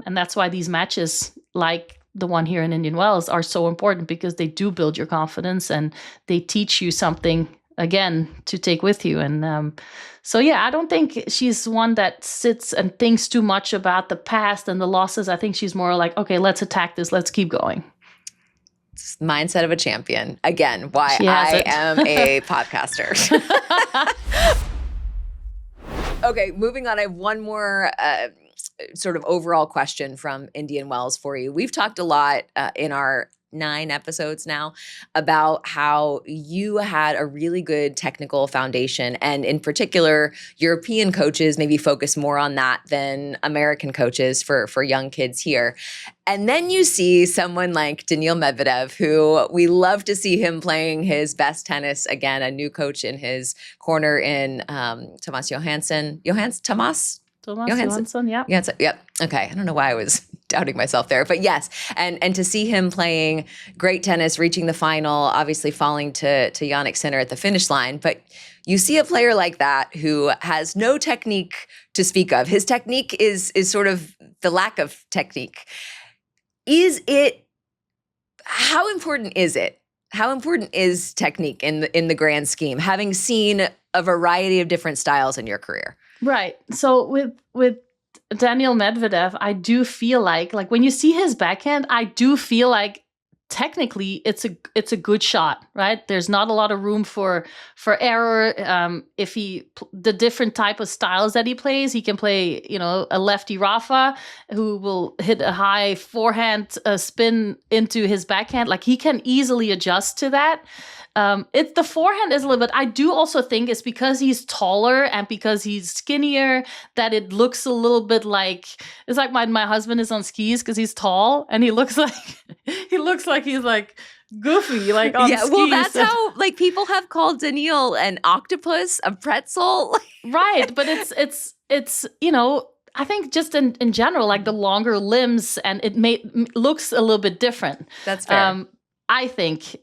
that's why these matches like the one here in Indian Wells are so important, because they do build your confidence and they teach you something again to take with you. And so yeah, I don't think she's one that sits and thinks too much about the past and the losses. I think she's more like, okay, let's attack this, let's keep going. It's mindset of a champion. Again, why I am a podcaster. Okay, moving on. I have one more sort of overall question from Indian Wells for you. We've talked a lot in our 9 episodes now about how you had a really good technical foundation, and in particular, European coaches maybe focus more on that than American coaches for young kids here. And then you see someone like Daniil Medvedev, who we love to see him playing his best tennis. Again, a new coach in his corner in Thomas Johansson. Thomas Johansson, yeah. Yep. Okay. I don't know why I was doubting myself there, but yes. And to see him playing great tennis, reaching the final, obviously falling to Jannik Sinner at the finish line. But you see a player like that who has no technique to speak of. His technique is sort of the lack of technique. How important is it? How important is technique in the grand scheme, having seen a variety of different styles in your career? Right. So with Daniil Medvedev, I do feel like when you see his backhand, I do feel like technically it's a good shot, right? There's not a lot of room for error. If the different type of styles that he plays, he can play, a lefty Rafa who will hit a high forehand spin into his backhand. Like, he can easily adjust to that. It's the forehand is a little bit. I do also think it's because he's taller and because he's skinnier that it looks a little bit like, it's like my husband is on skis because he's tall and he looks like he's like goofy, like on skis. Well, that's how people have called Daniil an octopus, a pretzel. Right, but it's I think just in general, like the longer limbs, and it looks a little bit different. That's fair. I think,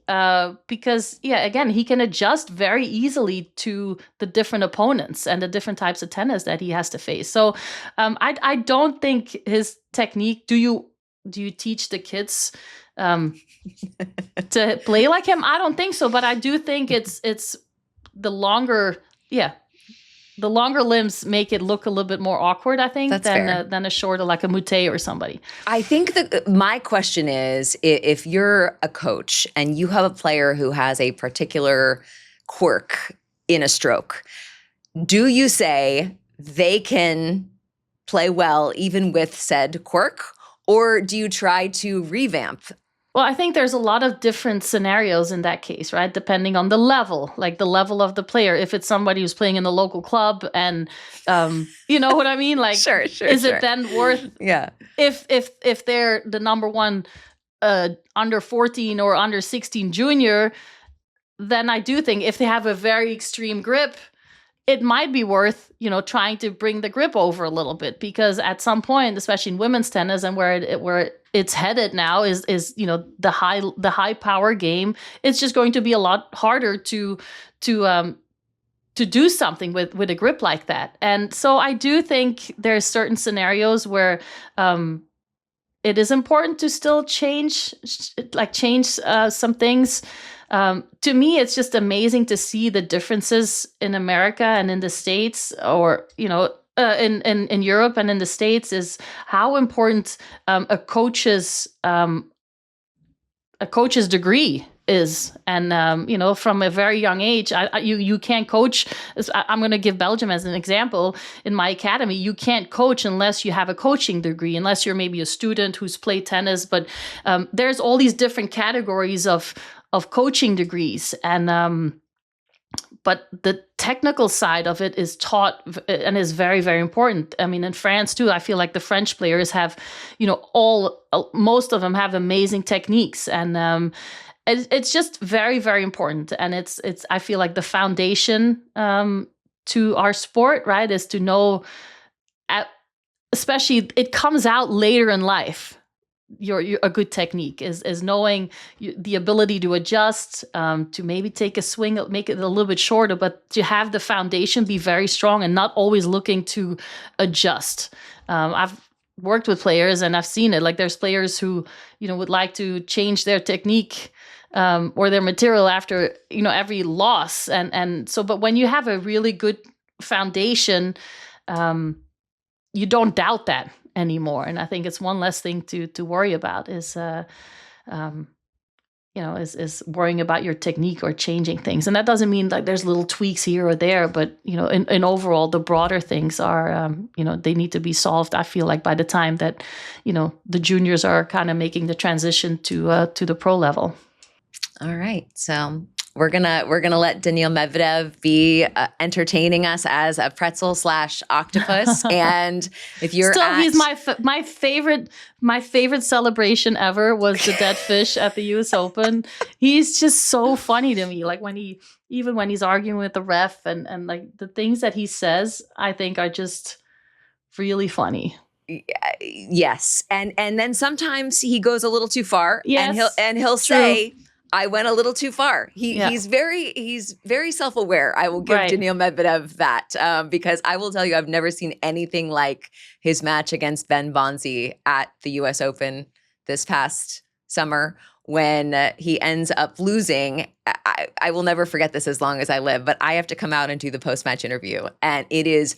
because, again, he can adjust very easily to the different opponents and the different types of tennis that he has to face. So I don't think his technique, do you teach the kids to play like him? I don't think so, but I do think it's the longer, the longer limbs make it look a little bit more awkward, I think, than a shorter, like a Moutet or somebody. I think that my question is, if you're a coach and you have a player who has a particular quirk in a stroke, do you say they can play well even with said quirk, or do you try to revamp? Well, I think there's a lot of different scenarios in that case, right? Depending on the level, like the level of the player. If it's somebody who's playing in the local club and, you know what I mean? Like, sure. It then worth, if they're the number one under 14 or under 16 junior, then I do think if they have a very extreme grip, it might be worth, trying to bring the grip over a little bit, because at some point, especially in women's tennis and where it's headed now is the high power game, it's just going to be a lot harder to do something with a grip like that. And so I do think there's certain scenarios where it is important to still change some things. To me, it's just amazing to see the differences in America and in the States, or, in Europe and in the States, is how important a coach's degree is. And, from a very young age, you can't coach. I'm going to give Belgium as an example. In my academy, you can't coach unless you have a coaching degree, unless you're maybe a student who's played tennis. But there's all these different categories of coaching degrees. And but the technical side of it is taught and is very, very important. I mean, in France too, I feel like the French players have, most of them have amazing techniques, and it's just very, very important. And it's I feel like the foundation to our sport, right, is to know especially it comes out later in life. A good technique is knowing the ability to adjust, to maybe take a swing, make it a little bit shorter, but to have the foundation be very strong and not always looking to adjust. I've worked with players and I've seen it. Like there's players who, would like to change their technique or their material after, every loss. And so, but when you have a really good foundation, you don't doubt that anymore. And I think it's one less thing to worry about is worrying about your technique or changing things. And that doesn't mean like there's little tweaks here or there, but in overall the broader things are they need to be solved. I feel like by the time that the juniors are kind of making the transition to the pro level. All right, so we're gonna let Daniil Medvedev be entertaining us as a pretzel / octopus. And if you're he's my favorite celebration ever was the dead fish at the U.S. Open. He's just so funny to me. Like when he's arguing with the ref and like the things that he says, I think are just really funny. Yes, and then sometimes he goes a little too far. Yes, and he'll say, I went a little too far. He's very self-aware. I will give Daniil Medvedev that because I will tell you, I've never seen anything like his match against Ben Bonzi at the U.S. Open this past summer when he ends up losing. I will never forget this as long as I live, but I have to come out and do the post-match interview, and it is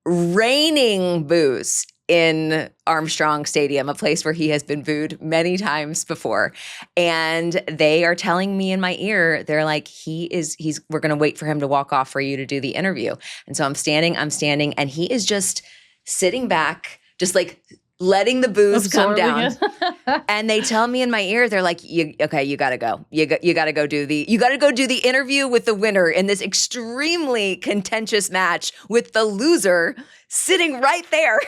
raining boos in Armstrong Stadium, a place where he has been booed many times before. And they are telling me in my ear, they're like, we're going to wait for him to walk off for you to do the interview. And so I'm standing, and he is just sitting back, just like letting the boos come down. And they tell me in my ear, they're like, you got to go. You got to go do the interview with the winner in this extremely contentious match with the loser sitting right there.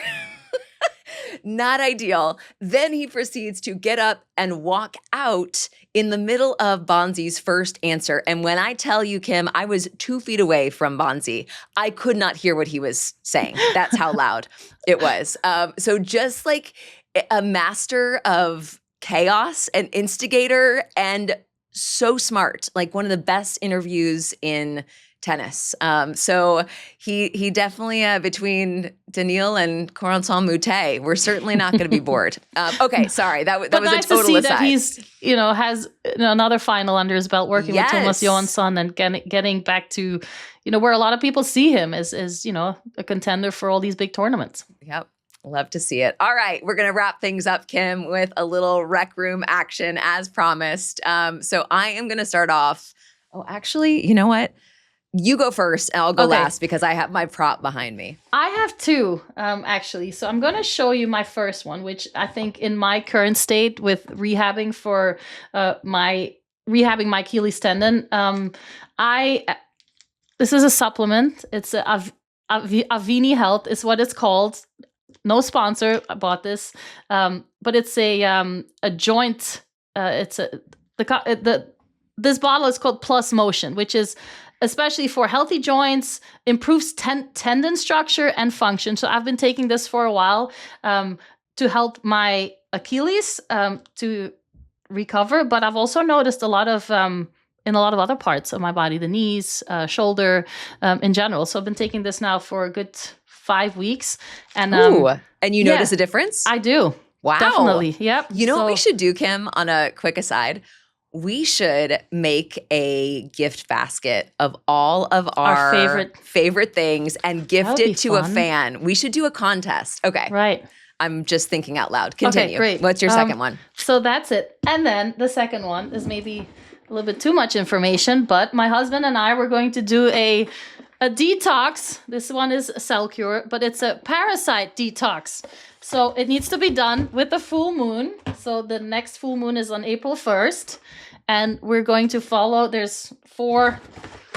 Not ideal. Then he proceeds to get up and walk out in the middle of Bonzi's first answer. And when I tell you, Kim, I was 2 feet away from Bonzi. I could not hear what he was saying. That's how loud it was. So just like a master of chaos, an instigator, and so smart, like one of the best interviews in tennis. So he definitely, between Daniil and Corentin Moutet, we're certainly not going to be bored. Okay, sorry, that was nice a total to see aside. That he's has another final under his belt, working with Thomas Johansson and getting back to where a lot of people see him as a contender for all these big tournaments. Yep. Love to see it. All right, we're going to wrap things up, Kim, with a little rec room action as promised. So I am going to start off. Oh, actually, you know what? You go first and I'll go last because I have my prop behind me. I have two, actually. So I'm going to show you my first one, which I think in my current state with rehabbing for my Achilles tendon, this is a supplement. It's Avini Health is what it's called. No sponsor. I bought this, but it's a joint. This bottle is called Plus Motion, which is especially for healthy joints, improves tendon structure and function. So I've been taking this for a while to help my Achilles to recover. But I've also noticed a lot of in a lot of other parts of my body, the knees, shoulder, in general. So I've been taking this now for a good 5 weeks. And and you notice a difference? I do. Wow. Definitely. Yep. You know what we should do, Kim, on a quick aside? We should make a gift basket of all of our favorite things and gift it to a fan. We should do a contest. Okay. Right. I'm just thinking out loud. Continue. Okay, great. What's your second one? So that's it. And then the second one is maybe a little bit too much information, but my husband and I were going to do a detox. This one is a cell cure, but it's a parasite detox. So it needs to be done with the full moon. So the next full moon is on April 1st. And we're going to follow, there's 4.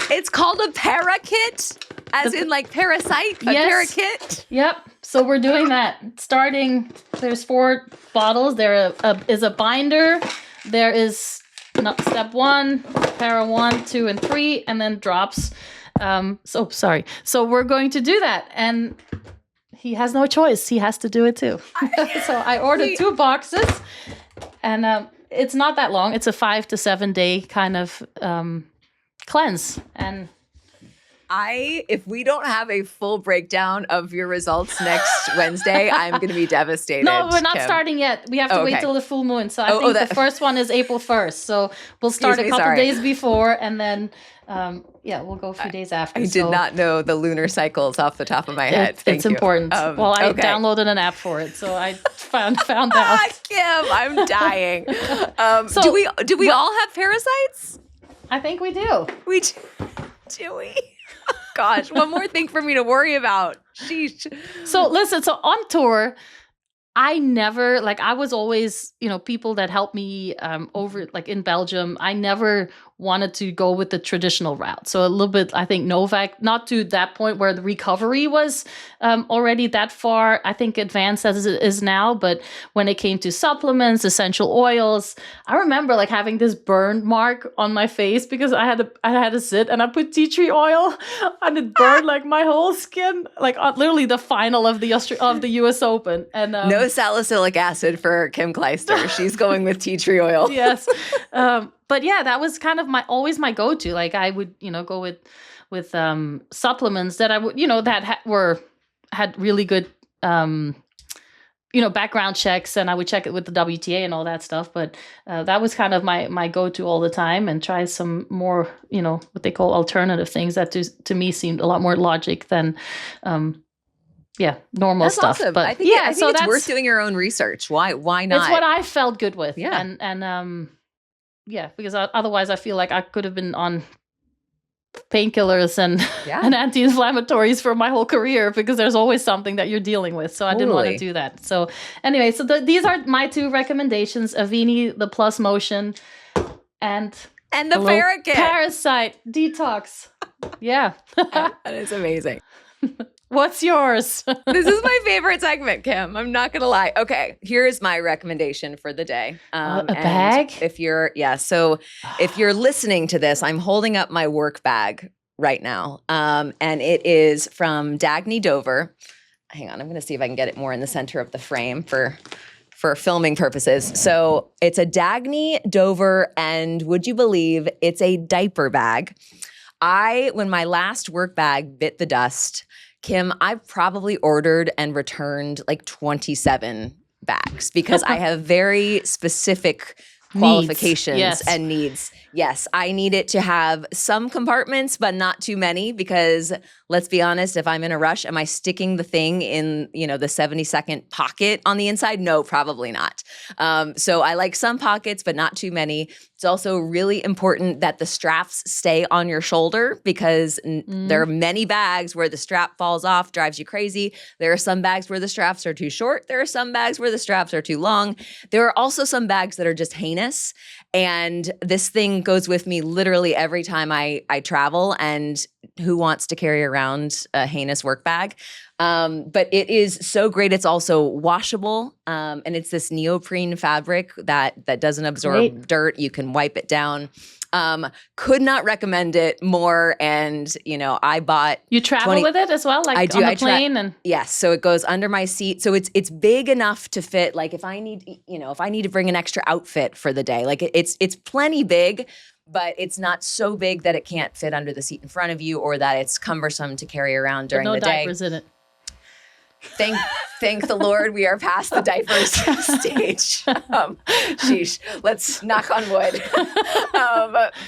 It's called a para-kit? As in like parasite? A para-kit? Yep. So we're doing that. Starting, there's 4 bottles. There is a binder. There is step 1, para 1, 2, and 3, and then drops. So we're going to do that. And he has no choice. He has to do it too. So I ordered 2 boxes, and it's not that long. It's a 5 to 7 day kind of cleanse. And if we don't have a full breakdown of your results next Wednesday, I'm going to be devastated. No, we're not Kim. starting yet. We have to wait till the full moon. So I think the first one is April 1st. So we'll start a couple days before, and then we'll go a few days after. I did not know the lunar cycles off the top of my head. It's important. Well, I downloaded an app for it, so I found out. Kim, I'm dying. Do we all have parasites? I think we do. We do. Do we? Gosh, one more thing for me to worry about. Sheesh. So listen, on tour, I never, I was always, people that helped me over, in Belgium, I never wanted to go with the traditional route. So a little bit, I think Novak, not to that point where the recovery was already that far, I think advanced as it is now. But when it came to supplements, essential oils, I remember having this burn mark on my face because I had to sit and I put tea tree oil and it burned my whole skin, literally the final of the US Open. And no salicylic acid for Kim Clijsters. She's going with tea tree oil. Yes. But yeah, that was kind of always my go-to. I would, go with supplements that I would, that had really good, background checks, and I would check it with the WTA and all that stuff. But that was kind of my go-to all the time, and try some more, what they call alternative things that to me seemed a lot more logic than, normal that's stuff. Awesome. But I think it's worth doing your own research. Why not? It's what I felt good with. Yeah. And because otherwise I feel like I could have been on painkillers and anti-inflammatories for my whole career, because there's always something that you're dealing with. So I didn't want to do that. So anyway, these are my 2 recommendations: Avini, the Plus Motion, and the Racket Parasite Detox. Yeah. That is amazing. What's yours? This is my favorite segment, Kim. I'm not going to lie. Okay, here's my recommendation for the day. A bag? If you're listening to this, I'm holding up my work bag right now. And it is from Dagny Dover. Hang on, I'm going to see if I can get it more in the center of the frame for filming purposes. So it's a Dagny Dover, and would you believe it's a diaper bag. When my last work bag bit the dust, Kim, I've probably ordered and returned 27 bags because I have very specific qualifications and needs. Yes, I need it to have some compartments, but not too many, because let's be honest, if I'm in a rush, am I sticking the thing in, the 70-second pocket on the inside? No, probably not. So I like some pockets, but not too many. It's also really important that the straps stay on your shoulder, because there are many bags where the strap falls off, drives you crazy. There are some bags where the straps are too short. There are some bags where the straps are too long. There are also some bags that are just heinous. And this thing goes with me literally every time I travel. And who wants to carry around a heinous work bag? But it is so great. It's also washable. And it's this neoprene fabric that doesn't absorb dirt. You can wipe it down. Could not recommend it more. And, I bought. You travel with it as well? I do. On the plane? Yes. So it goes under my seat. So it's big enough to fit, if I need to bring an extra outfit for the day, it's plenty big, but it's not so big that it can't fit under the seat in front of you, or that it's cumbersome to carry around during the day. No diapers in it. Thank the Lord, we are past the diapers stage. Sheesh, let's knock on wood.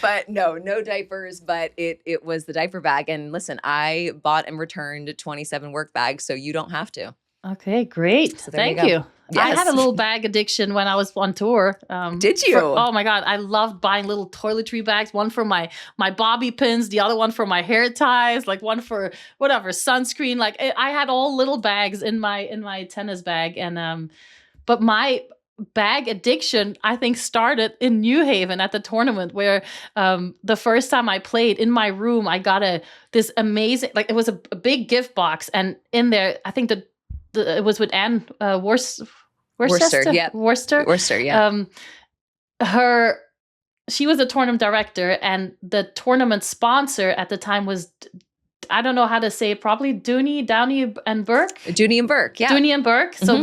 But no diapers, but it was the diaper bag. And listen, I bought and returned 27 work bags, so you don't have to. Okay, great. So Thank you. Yes. I had a little bag addiction when I was on tour. Did you? Oh my God. I loved buying little toiletry bags, one for my bobby pins, the other one for my hair ties, one for whatever, sunscreen. I had all little bags in my tennis bag. And but my bag addiction, I think, started in New Haven at the tournament, where the first time I played, in my room, I got this amazing, it was a big gift box, and in there, I think it was with Anne Worcester. Yeah. Worcester, yeah. She was a tournament director, and the tournament sponsor at the time was, I don't know how to say it, probably Downey and Burke. Dooney and Burke, yeah. Dooney and Burke. So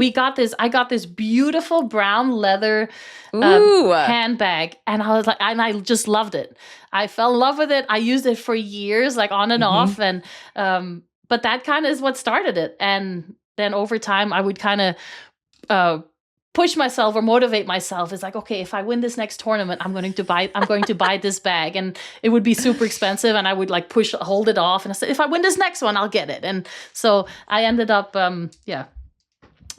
I got this beautiful brown leather handbag, and I was like, and I just loved it. I fell in love with it. I used it for years, like on and off, and but that kind of is what started it. And then over time, I would kind of push myself or motivate myself. It's like, okay, if I win this next tournament, I'm going to buy this bag, and it would be super expensive, and I would like hold it off, and I said, if I win this next one, I'll get it. And so I ended up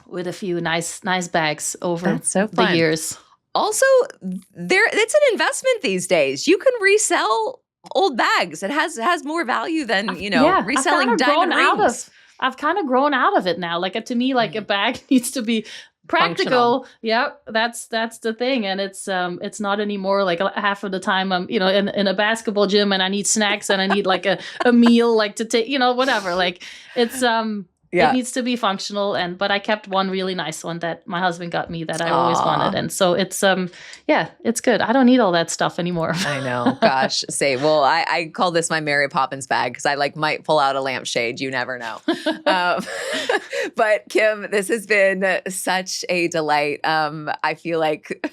with a few nice bags over the years. Also, it's an investment these days. You can resell old bags. It has more value than, reselling diamond rings. I've kind of grown out of it now. Like to me, like a bag needs to be practical. Yeah, that's the thing. And it's not anymore like half of the time I'm, in a basketball gym and I need snacks and I need like a meal like to take, whatever. Like it's it needs to be functional, but I kept one really nice one that my husband got me that I always wanted. And so it's it's good. I don't need all that stuff anymore. I know. Gosh, well, I call this my Mary Poppins bag because I might pull out a lampshade. You never know. But Kim, this has been such a delight. I feel like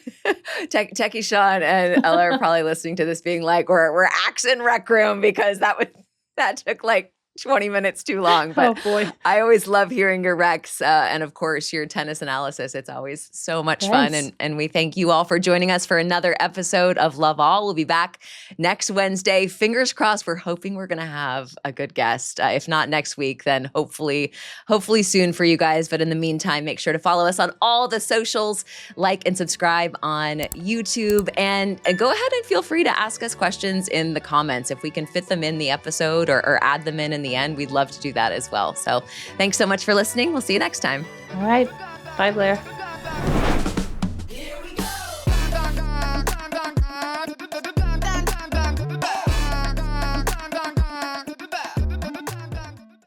Techie Sean and Ella are probably listening to this being like, we're axing Rec Room because that took like 20 minutes too long. But I always love hearing your recs and of course your tennis analysis. It's always so much fun. And we thank you all for joining us for another episode of Love All. We'll be back next Wednesday. Fingers crossed. We're hoping we're going to have a good guest. If not next week, then hopefully soon for you guys. But in the meantime, make sure to follow us on all the socials, like and subscribe on YouTube, and go ahead and feel free to ask us questions in the comments. If we can fit them in the episode or add them in the end, we'd love to do that as well. So thanks so much for listening. We'll see you next time. All right. Bye, Blair.